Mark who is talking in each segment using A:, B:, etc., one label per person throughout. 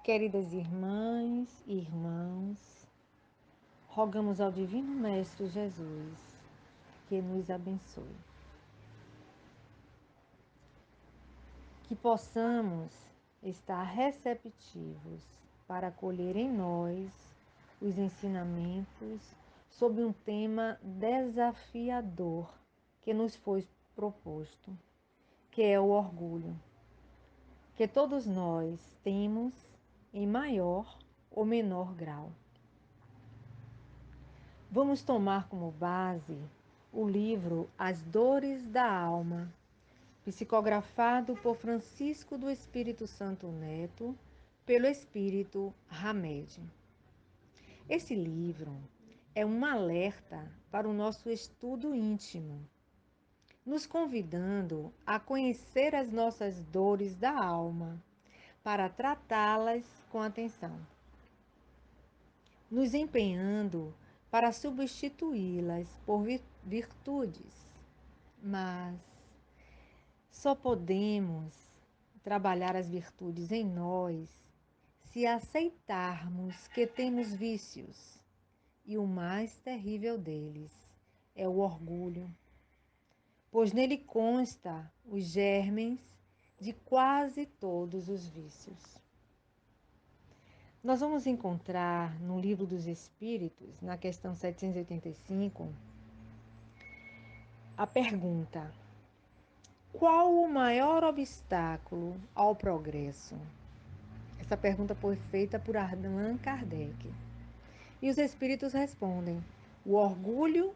A: Queridas irmãs e irmãos, rogamos ao Divino Mestre Jesus que nos abençoe. Que possamos estar receptivos para acolher em nós os ensinamentos sobre um tema desafiador que nos foi proposto, que é o orgulho, que todos nós temos em maior ou menor grau. Vamos tomar como base o livro As Dores da Alma, psicografado por Francisco do Espírito Santo Neto, pelo Espírito Hamed. Esse livro é um alerta para o nosso estudo íntimo, nos convidando a conhecer as nossas dores da alma, para tratá-las com atenção, nos empenhando para substituí-las por virtudes. Mas só podemos trabalhar as virtudes em nós se aceitarmos que temos vícios. E o mais terrível deles é o orgulho, pois nele consta os germes de quase todos os vícios. Nós vamos encontrar no Livro dos Espíritos, na questão 785, a pergunta: qual o maior obstáculo ao progresso? Essa pergunta foi feita por Allan Kardec. E os espíritos respondem: o orgulho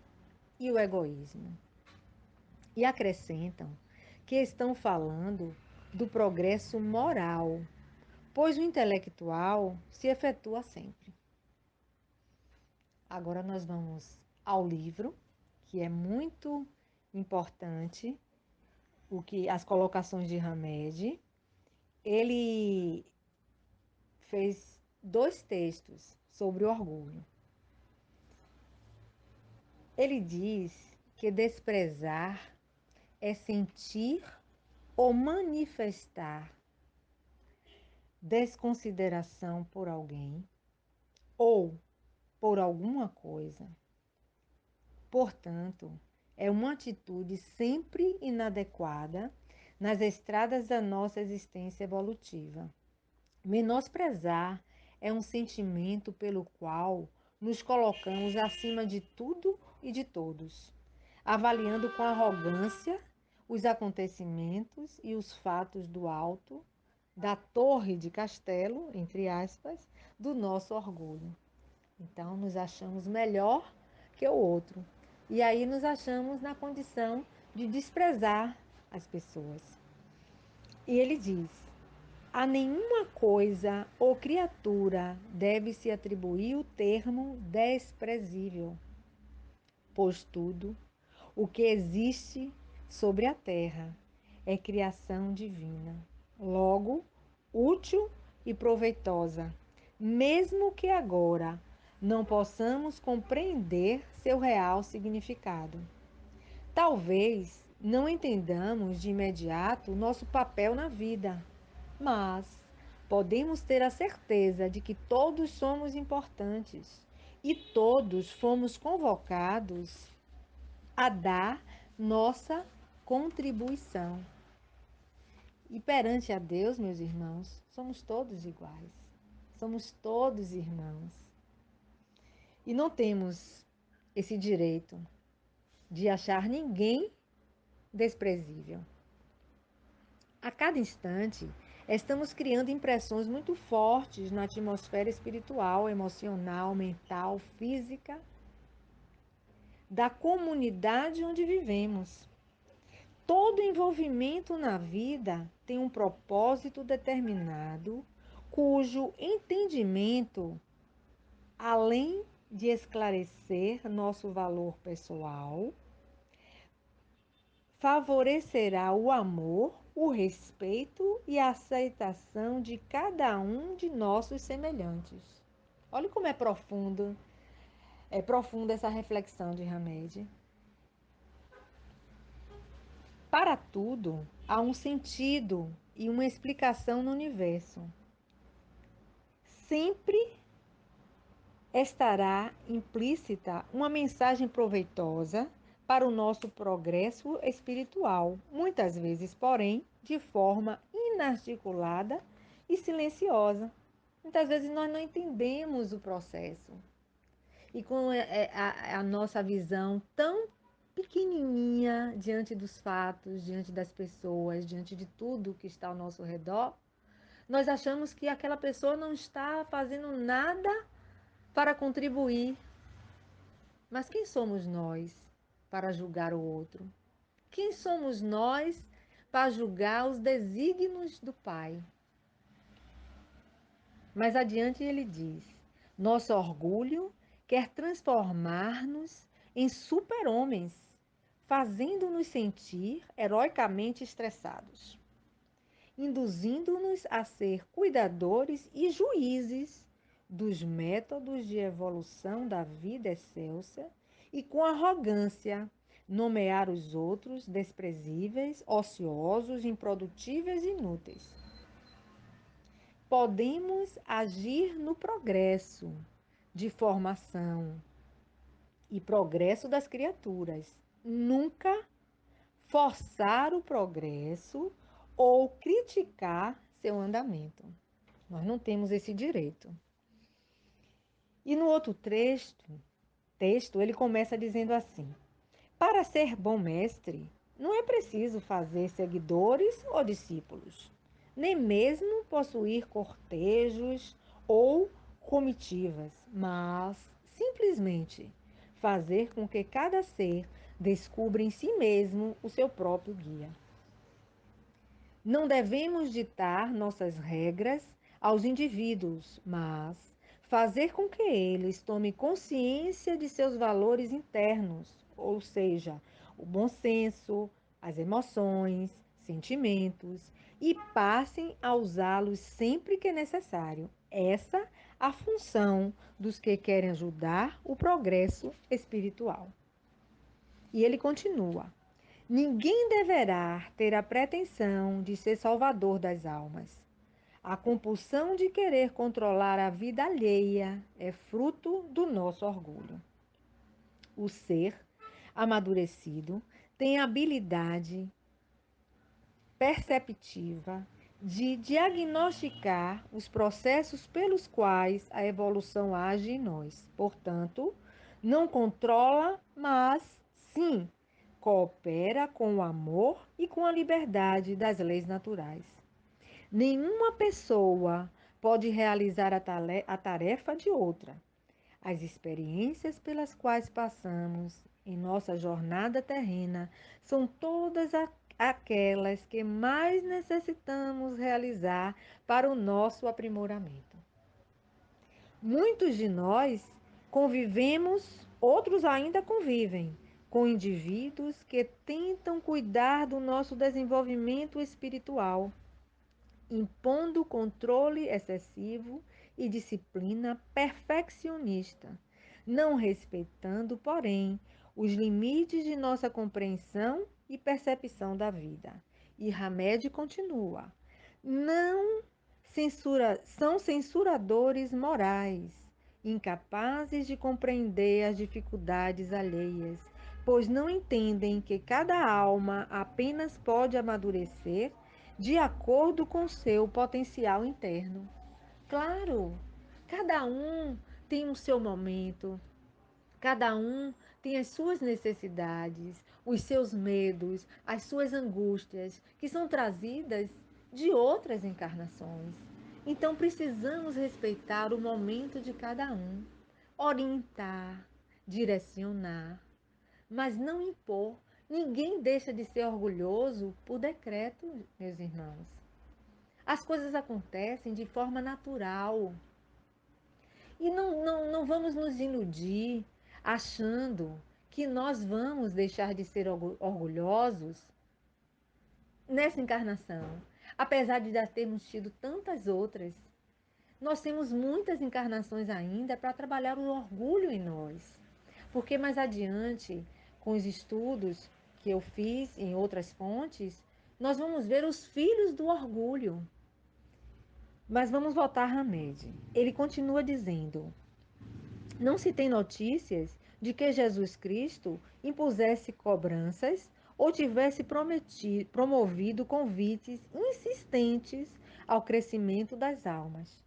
A: e o egoísmo. E acrescentam que estão falando do progresso moral, pois o intelectual se efetua sempre. Agora nós vamos ao livro, que é muito importante, as colocações de Hamed. Ele fez 2 textos sobre o orgulho. Ele diz que desprezar é sentir ou manifestar desconsideração por alguém ou por alguma coisa. Portanto, é uma atitude sempre inadequada nas estradas da nossa existência evolutiva. Menosprezar é um sentimento pelo qual nos colocamos acima de tudo e de todos, avaliando com arrogância os acontecimentos e os fatos do alto, da torre de castelo, entre aspas, do nosso orgulho. Então, nos achamos melhor que o outro. E aí nos achamos na condição de desprezar as pessoas. E ele diz: a nenhuma coisa ou criatura deve-se atribuir o termo desprezível, pois tudo o que existe sobre a terra é criação divina, logo útil e proveitosa, mesmo que agora não possamos compreender seu real significado. Talvez não entendamos de imediato nosso papel na vida, mas podemos ter a certeza de que todos somos importantes e todos fomos convocados a dar nossa contribuição. E perante a Deus, meus irmãos, somos todos iguais. Somos todos irmãos. E não temos esse direito de achar ninguém desprezível. A cada instante, estamos criando impressões muito fortes na atmosfera espiritual, emocional, mental, física da comunidade onde vivemos. Todo envolvimento na vida tem um propósito determinado, cujo entendimento, além de esclarecer nosso valor pessoal, favorecerá o amor, o respeito e a aceitação de cada um de nossos semelhantes. Olha como é profunda essa reflexão de Hamed. Para tudo há um sentido e uma explicação no universo. sempre estará implícita uma mensagem proveitosa para o nosso progresso espiritual, muitas vezes, porém, de forma inarticulada e silenciosa. Muitas vezes nós não entendemos o processo. E com a nossa visão tão pequenininha diante dos fatos, diante das pessoas, diante de tudo que está ao nosso redor, nós achamos que aquela pessoa não está fazendo nada para contribuir. Mas quem somos nós para julgar o outro? Quem somos nós para julgar os desígnios do Pai? Mais adiante ele diz: nosso orgulho quer transformar-nos em super-homens, fazendo-nos sentir heroicamente estressados, induzindo-nos a ser cuidadores e juízes dos métodos de evolução da vida excelsa e, com arrogância, nomear os outros desprezíveis, ociosos, improdutíveis e inúteis. Podemos agir no progresso de formação e progresso das criaturas, nunca forçar o progresso ou criticar seu andamento. Nós não temos esse direito. E no outro texto, ele começa dizendo assim: para ser bom mestre, não é preciso fazer seguidores ou discípulos, nem mesmo possuir cortejos ou comitivas, mas simplesmente fazer com que cada ser descubra em si mesmo o seu próprio guia. Não devemos ditar nossas regras aos indivíduos, mas fazer com que eles tomem consciência de seus valores internos, ou seja, o bom senso, as emoções, sentimentos, e passem a usá-los sempre que necessário. Essa a função dos que querem ajudar o progresso espiritual. E ele continua: ninguém deverá ter a pretensão de ser salvador das almas. A compulsão de querer controlar a vida alheia é fruto do nosso orgulho. O ser amadurecido tem a habilidade perceptiva de diagnosticar os processos pelos quais a evolução age em nós. Portanto, não controla, mas sim coopera com o amor e com a liberdade das leis naturais. Nenhuma pessoa pode realizar a tarefa de outra. As experiências pelas quais passamos em nossa jornada terrena são todas aquelas que mais necessitamos realizar para o nosso aprimoramento. Muitos de nós convivemos, outros ainda convivem, com indivíduos que tentam cuidar do nosso desenvolvimento espiritual, impondo controle excessivo e disciplina perfeccionista, não respeitando, porém, os limites de nossa compreensão e percepção da vida. E Hamed continua: não são censuradores morais, incapazes de compreender as dificuldades alheias, pois não entendem que cada alma apenas pode amadurecer de acordo com seu potencial interno. Claro, cada um tem o seu momento, cada um tem as suas necessidades, os seus medos, as suas angústias, que são trazidas de outras encarnações. Então precisamos respeitar o momento de cada um, orientar, direcionar, mas não impor. Ninguém deixa de ser orgulhoso por decreto, meus irmãos. As coisas acontecem de forma natural. E não vamos nos iludir achando que nós vamos deixar de ser orgulhosos nessa encarnação. Apesar de já termos tido tantas outras, nós temos muitas encarnações ainda para trabalhar o orgulho em nós. Porque mais adiante, com os estudos que eu fiz em outras fontes, nós vamos ver os filhos do orgulho. Mas vamos voltar a Hamed. Ele continua dizendo: não se tem notícias de que Jesus Cristo impusesse cobranças ou tivesse promovido convites insistentes ao crescimento das almas.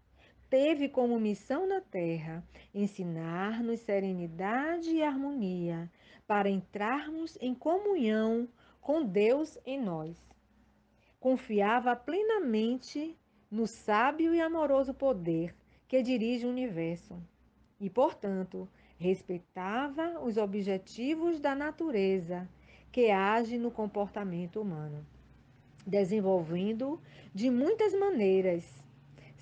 A: Teve como missão na terra ensinar-nos serenidade e harmonia para entrarmos em comunhão com Deus em nós. Confiava plenamente no sábio e amoroso poder que dirige o universo e, portanto, respeitava os objetivos da natureza que age no comportamento humano, desenvolvendo de muitas maneiras.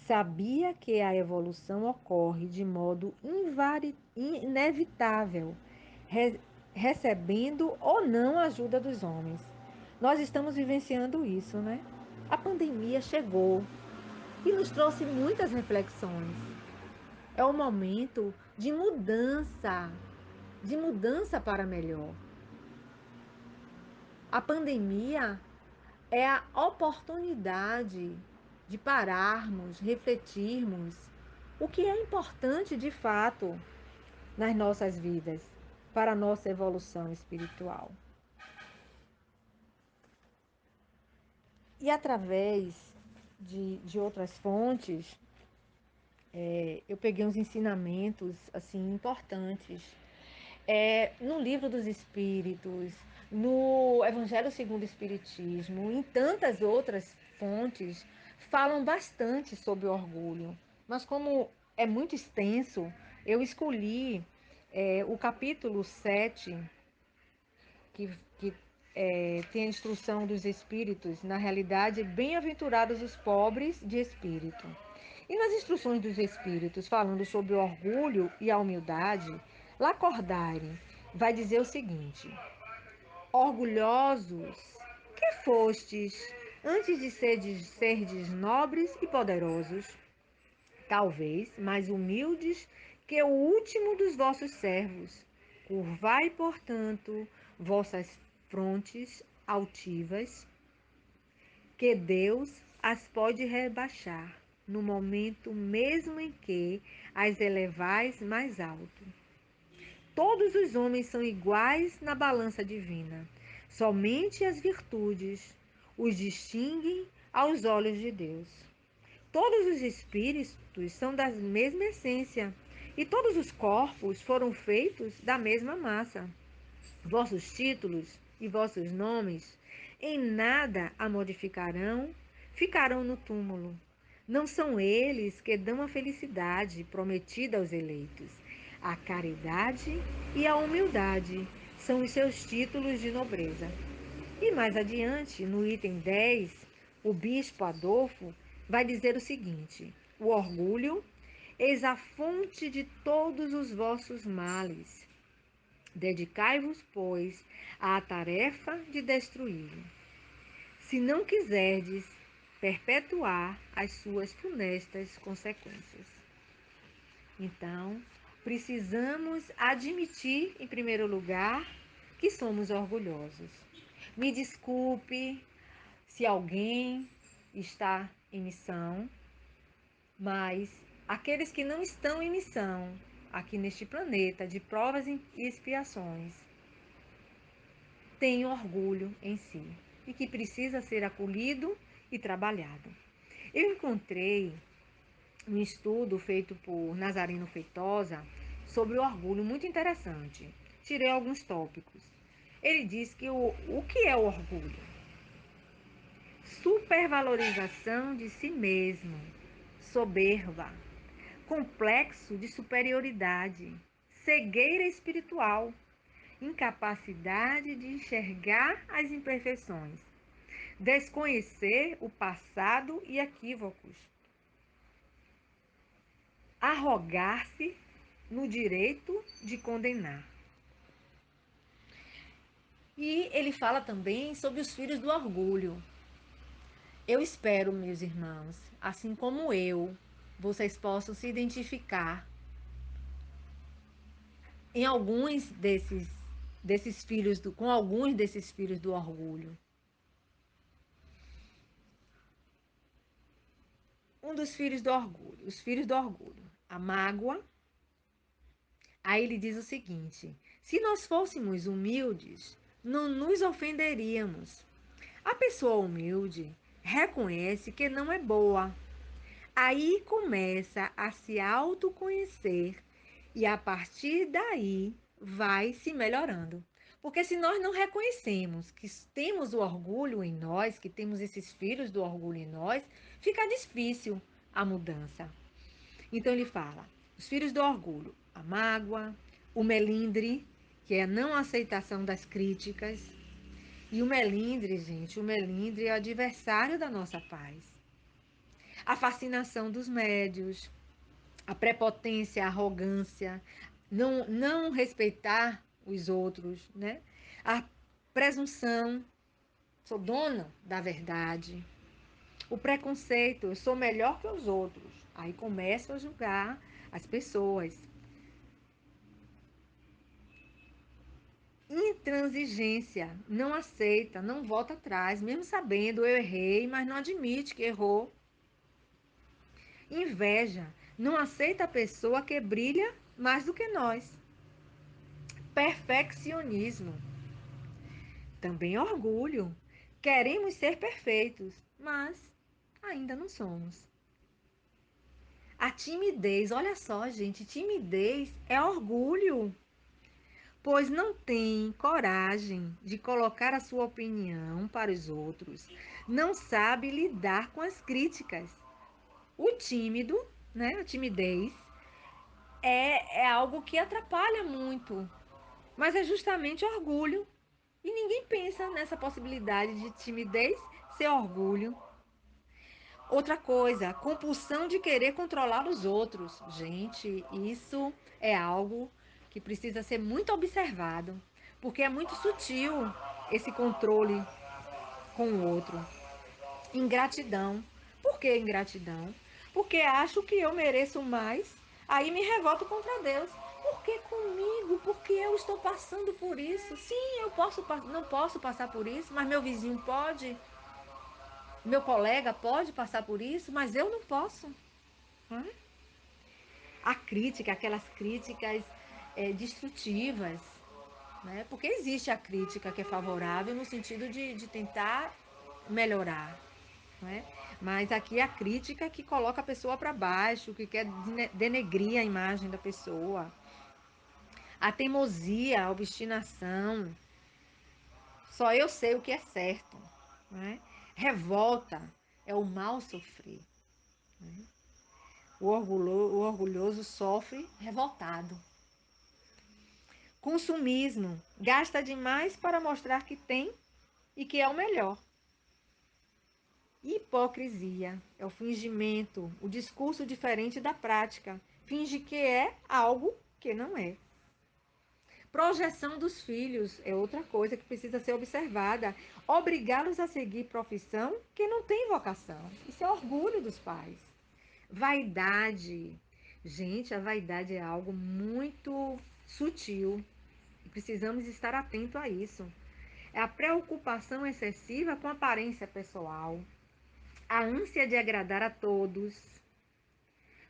A: Sabia que a evolução ocorre de modo inevitável, recebendo ou não a ajuda dos homens. Nós estamos vivenciando isso, né? A pandemia chegou e nos trouxe muitas reflexões. É um momento de mudança para melhor. A pandemia é a oportunidade de pararmos, refletirmos o que é importante de fato nas nossas vidas para a nossa evolução espiritual. E através de outras fontes, eu peguei uns ensinamentos assim importantes. No Livro dos Espíritos, no Evangelho segundo o Espiritismo, em tantas outras fontes, falam bastante sobre o orgulho. Mas como é muito extenso, eu escolhi o capítulo 7 que tem a instrução dos espíritos, na realidade, bem-aventurados os pobres de espírito. E nas instruções dos espíritos, falando sobre o orgulho e a humildade, Lacordaire vai dizer o seguinte: orgulhosos que fostes antes de serdes nobres e poderosos, talvez mais humildes que o último dos vossos servos. Curvai, portanto, vossas frontes altivas, que Deus as pode rebaixar no momento mesmo em que as elevais mais alto. Todos os homens são iguais na balança divina. Somente as virtudes os distinguem aos olhos de Deus. Todos os espíritos são da mesma essência, e todos os corpos foram feitos da mesma massa. Vossos títulos e vossos nomes em nada a modificarão, ficarão no túmulo. Não são eles que dão a felicidade prometida aos eleitos. A caridade e a humildade são os seus títulos de nobreza. E mais adiante, no item 10, o bispo Adolfo vai dizer o seguinte: o orgulho, eis a fonte de todos os vossos males. Dedicai-vos, pois, à tarefa de destruí-lo, se não quiserdes perpetuar as suas funestas consequências. Então, precisamos admitir, em primeiro lugar, que somos orgulhosos. Me desculpe se alguém está em missão, mas aqueles que não estão em missão aqui neste planeta de provas e expiações têm orgulho em si e que precisa ser acolhido e trabalhado. Eu encontrei um estudo feito por Nazareno Feitosa sobre o orgulho muito interessante. Tirei alguns tópicos. Ele diz que o que é o orgulho? Supervalorização de si mesmo, soberba, complexo de superioridade, cegueira espiritual, incapacidade de enxergar as imperfeições, desconhecer o passado e equívocos, arrogar-se no direito de condenar. E ele fala também sobre os filhos do orgulho. Eu espero, meus irmãos, assim como eu, vocês possam se identificar em alguns desses filhos com alguns desses filhos do orgulho. Um dos filhos do orgulho, os filhos do orgulho, a mágoa. Aí ele diz o seguinte: se nós fôssemos humildes, não nos ofenderíamos. A pessoa humilde reconhece que não é boa. Aí começa a se autoconhecer e a partir daí vai se melhorando. Porque se nós não reconhecemos que temos o orgulho em nós, que temos esses filhos do orgulho em nós, fica difícil a mudança. Então ele fala: os filhos do orgulho, a mágoa, o melindre, que é a não aceitação das críticas. E o melindre, gente, o melindre é o adversário da nossa paz. A fascinação dos médios, a prepotência, a arrogância, não respeitar os outros, né? A presunção, sou dona da verdade. O preconceito, eu sou melhor que os outros. Aí começo a julgar as pessoas. Intransigência, não aceita, não volta atrás, mesmo sabendo eu errei, mas não admite que errou. Inveja, não aceita a pessoa que brilha mais do que nós. Perfeccionismo, também orgulho. Queremos ser perfeitos, mas ainda não somos. A timidez, olha só, gente, timidez é orgulho, pois não tem coragem de colocar a sua opinião para os outros, não sabe lidar com as críticas. O tímido, né, a timidez, é algo que atrapalha muito, mas é justamente orgulho. E ninguém pensa nessa possibilidade de timidez ser orgulho. Outra coisa, compulsão de querer controlar os outros. Gente, isso é algo que precisa ser muito observado, porque é muito sutil esse controle com o outro. Ingratidão. Por que ingratidão? Porque acho que eu mereço mais, aí me revolto contra Deus. Por que comigo? Porque eu estou passando por isso. Sim, eu não posso passar por isso, mas meu vizinho pode, meu colega pode passar por isso, mas eu não posso. A crítica, aquelas críticas destrutivas, né? Porque existe a crítica que é favorável no sentido de tentar melhorar, né? Mas aqui a crítica que coloca a pessoa para baixo, que quer denegrir a imagem da pessoa. A teimosia, a obstinação, só eu sei o que é certo, né? Revolta é o mal sofrer. O orgulhoso sofre revoltado. Consumismo, gasta demais para mostrar que tem e que é o melhor. Hipocrisia é o fingimento, o discurso diferente da prática. Finge que é algo que não é. Projeção dos filhos é outra coisa que precisa ser observada. Obrigá-los a seguir profissão que não tem vocação. Isso é orgulho dos pais. Vaidade. Gente, a vaidade é algo muito sutil e precisamos estar atento a isso. É a preocupação excessiva com a aparência pessoal, a ânsia de agradar a todos,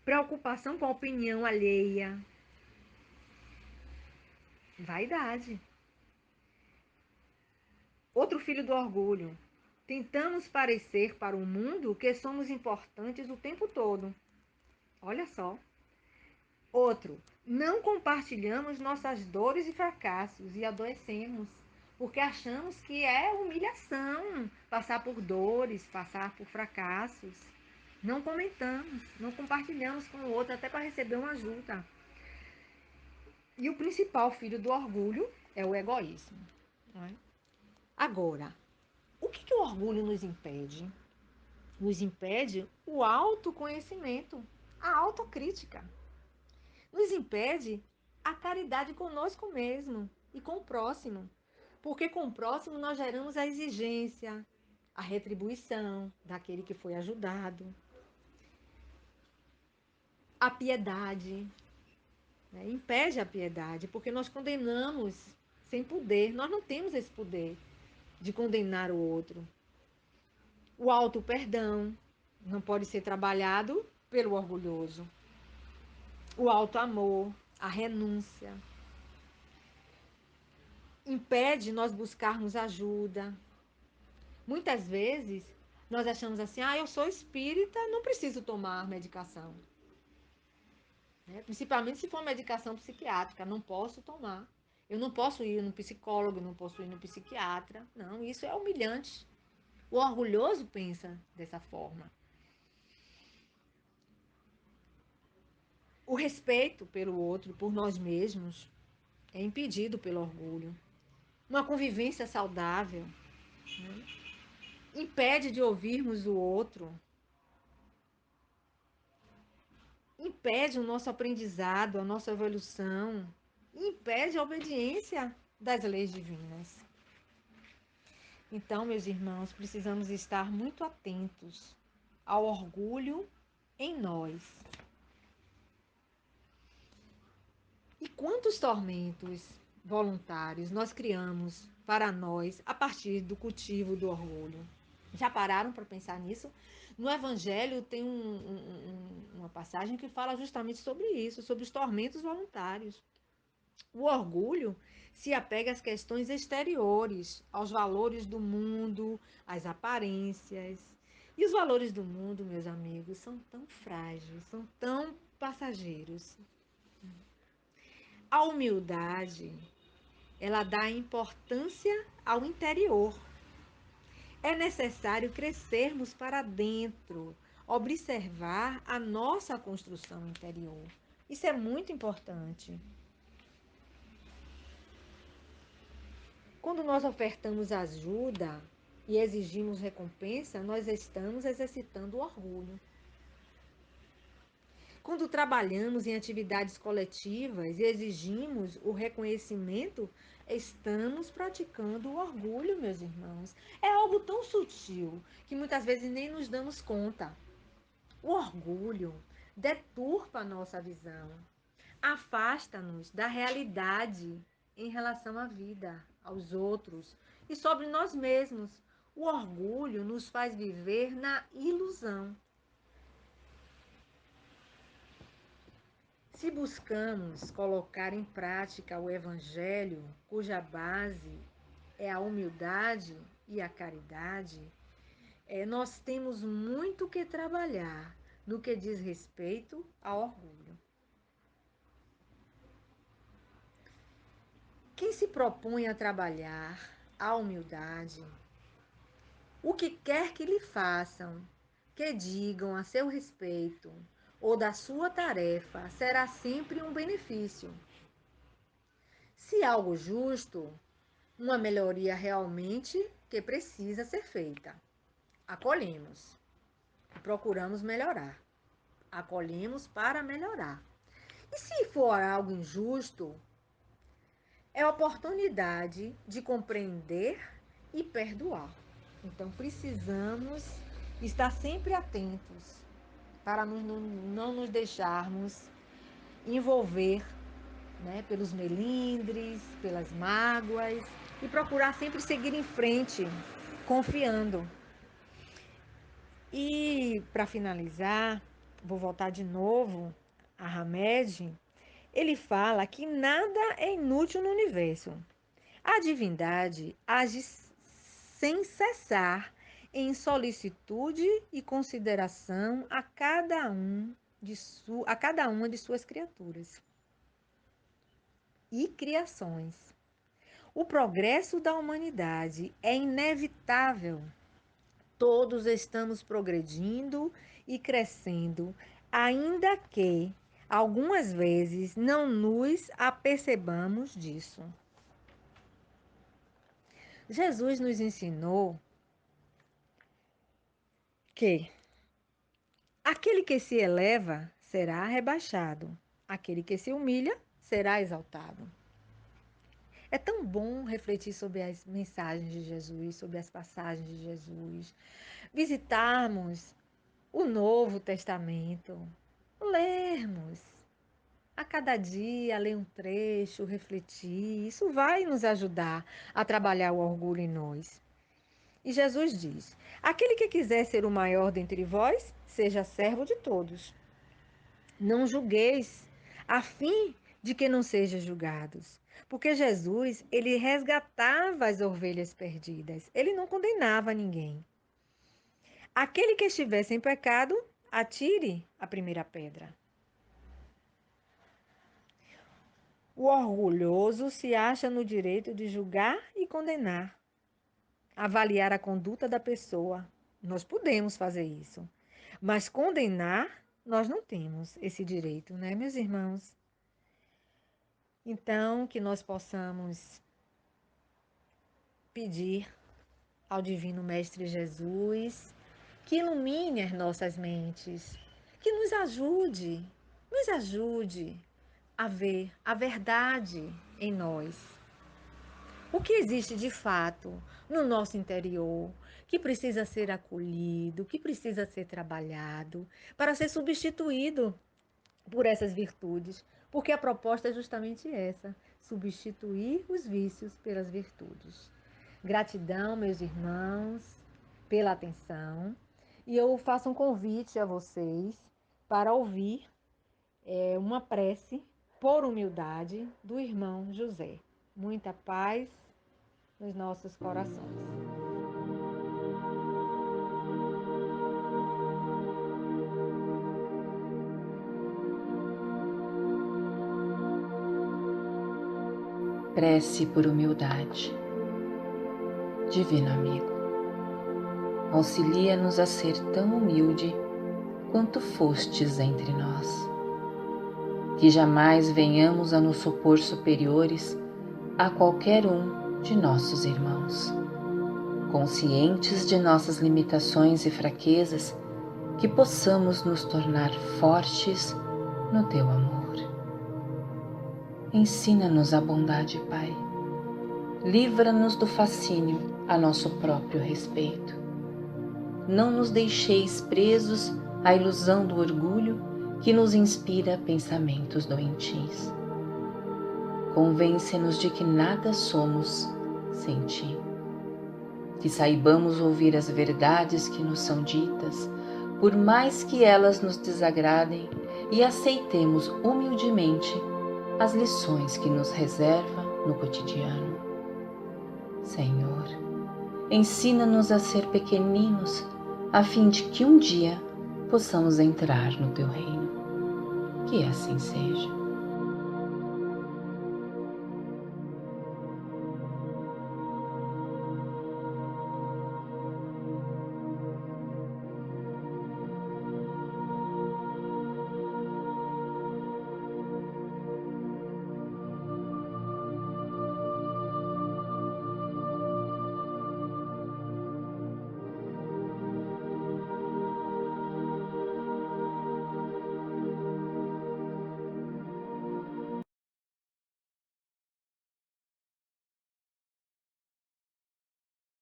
A: preocupação com a opinião alheia, vaidade. Outro filho do orgulho. Tentamos parecer para o mundo que somos importantes o tempo todo. Olha só. Outro. Não compartilhamos nossas dores e fracassos e adoecemos, porque achamos que é humilhação passar por dores, passar por fracassos. Não comentamos, não compartilhamos com o outro até para receber uma ajuda. E o principal filho do orgulho é o egoísmo. Não é? Agora, o que o orgulho nos impede? Nos impede o autoconhecimento, a autocrítica. Nos impede a caridade conosco mesmo e com o próximo. Porque com o próximo nós geramos a exigência, a retribuição daquele que foi ajudado, a piedade, né? Impede a piedade, porque nós condenamos sem poder. Nós não temos esse poder de condenar o outro. O auto-perdão, não pode ser trabalhado pelo orgulhoso. O alto amor, a renúncia, impede nós buscarmos ajuda. Muitas vezes nós achamos assim: ah, eu sou espírita, não preciso tomar medicação. Né? Principalmente se for medicação psiquiátrica, não posso tomar. Eu não posso ir no psicólogo, não posso ir no psiquiatra. Não, isso é humilhante. O orgulhoso pensa dessa forma. O respeito pelo outro, por nós mesmos, é impedido pelo orgulho. Uma convivência saudável impede de ouvirmos o outro, impede o nosso aprendizado, a nossa evolução, impede a obediência das leis divinas. Então, meus irmãos, precisamos estar muito atentos ao orgulho em nós. E quantos tormentos voluntários nós criamos para nós a partir do cultivo do orgulho? Já pararam para pensar nisso? No Evangelho tem uma passagem que fala justamente sobre isso, sobre os tormentos voluntários. O orgulho se apega às questões exteriores, aos valores do mundo, às aparências. E os valores do mundo, meus amigos, são tão frágeis, são tão passageiros. A humildade, ela dá importância ao interior. É necessário crescermos para dentro, observar a nossa construção interior. Isso é muito importante. Quando nós ofertamos ajuda e exigimos recompensa, nós estamos exercitando o orgulho. Quando trabalhamos em atividades coletivas e exigimos o reconhecimento, estamos praticando o orgulho, meus irmãos. É algo tão sutil que muitas vezes nem nos damos conta. O orgulho deturpa a nossa visão, afasta-nos da realidade em relação à vida, aos outros e sobre nós mesmos. O orgulho nos faz viver na ilusão. Se buscamos colocar em prática o Evangelho, cuja base é a humildade e a caridade, nós temos muito que trabalhar no que diz respeito ao orgulho. Quem se propõe a trabalhar a humildade, o que quer que lhe façam, que digam a seu respeito ou da sua tarefa, será sempre um benefício. Se algo justo, uma melhoria realmente que precisa ser feita. Acolhemos, procuramos melhorar. Acolhemos para melhorar. E se for algo injusto, é oportunidade de compreender e perdoar. Então precisamos estar sempre atentos para não nos deixarmos envolver, né, pelos melindres, pelas mágoas e procurar sempre seguir em frente, confiando. E para finalizar, vou voltar de novo a Hamed. Ele fala que nada é inútil no universo. A divindade age sem cessar em solicitude e consideração a cada uma de suas criaturas e criações. O progresso da humanidade é inevitável. Todos estamos progredindo e crescendo, ainda que algumas vezes não nos apercebamos disso. Jesus nos ensinou que aquele que se eleva será rebaixado, aquele que se humilha será exaltado. É tão bom refletir sobre as mensagens de Jesus, sobre as passagens de Jesus, visitarmos o Novo Testamento, lermos a cada dia, ler um trecho, refletir. Isso vai nos ajudar a trabalhar o orgulho em nós. E Jesus diz: aquele que quiser ser o maior dentre vós, seja servo de todos. Não julgueis, a fim de que não sejam julgados. Porque Jesus, ele resgatava as ovelhas perdidas. Ele não condenava ninguém. Aquele que estiver sem pecado, atire a primeira pedra. O orgulhoso se acha no direito de julgar e condenar, avaliar a conduta da pessoa. Nós podemos fazer isso. Mas condenar, nós não temos esse direito, né, meus irmãos? Então, que nós possamos pedir ao Divino Mestre Jesus que ilumine as nossas mentes, que nos ajude a ver a verdade em nós. O que existe de fato no nosso interior, que precisa ser acolhido, que precisa ser trabalhado, para ser substituído por essas virtudes, porque a proposta é justamente essa: substituir os vícios pelas virtudes. Gratidão, meus irmãos, pela atenção. E eu faço um convite a vocês para ouvir uma prece por humildade do irmão José. Muita paz nos nossos corações.
B: Prece por humildade. Divino amigo, auxilia-nos a ser tão humilde quanto fostes entre nós, que jamais venhamos a nos supor superiores a qualquer um de nossos irmãos, conscientes de nossas limitações e fraquezas, que possamos nos tornar fortes no teu amor. Ensina-nos a bondade, Pai. Livra-nos do fascínio a nosso próprio respeito. Não nos deixeis presos à ilusão do orgulho que nos inspira pensamentos doentios. Convence-nos de que nada somos sem Ti. Que saibamos ouvir as verdades que nos são ditas, por mais que elas nos desagradem, e aceitemos humildemente as lições que nos reserva no cotidiano. Senhor, ensina-nos a ser pequeninos, a fim de que um dia possamos entrar no Teu reino. Que assim seja.